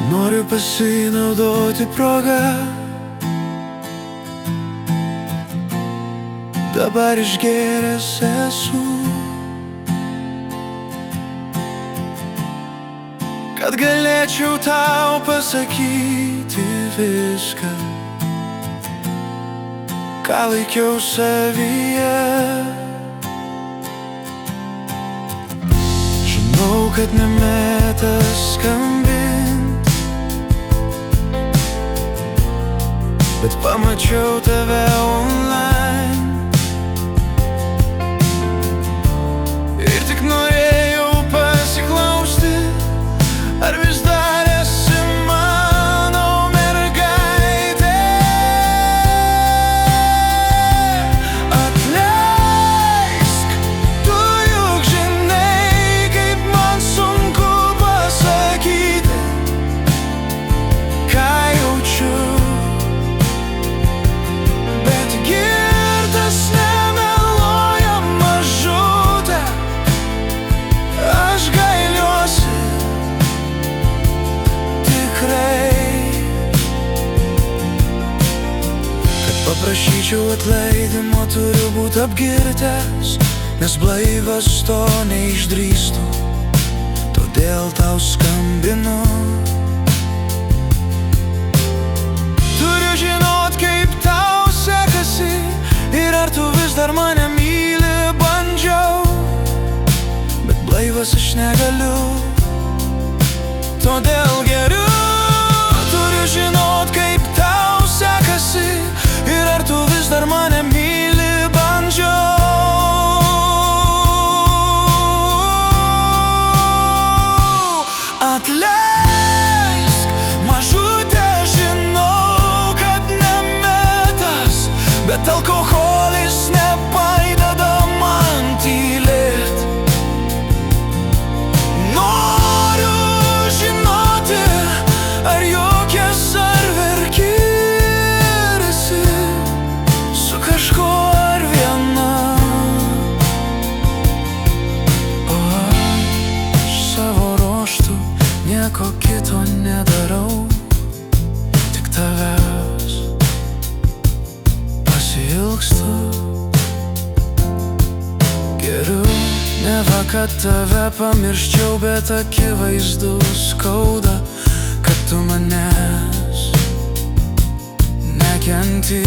Noriu pasinaudoti progą, dabar išgėręs esu, kad galėčiau tau pasakyti viską, ką laikiau savyje. Žinau, kad nemetas skambint, bet pamačiau tave online ir tik norėjau pasiklausti, ar vis dar esi mano mergaitė. Atleisk, tu juk žinai, kaip man sunku pasakyti, ką jaučiu. Paprašyčiau atleidimo, turiu būti apgirtęs, nes blaivas to neišdrįstu, todėl tau skambinu. Turiu žinot, kaip tau sekasi ir ar tu vis dar mane myli. Bandžiau, bet blaivas aš negaliu, todėl geriu. Turiu žinot, kaip tau sekasi ir ar tu vis dar mane myli. Bandžiau. Atleisk, mažutė, žinau, kad nemetas, bet alkoholis nepadeda man tylėt. Noriu žinoti, ar juokies ar verki, kažko ar viena. O aš savo ruožtu nieko kito nedarau, tik tavęs pasiilgstu. Geriu neva, kad tave pamirščiau, bet akivaizdu skauda, kad tu manęs nekenti.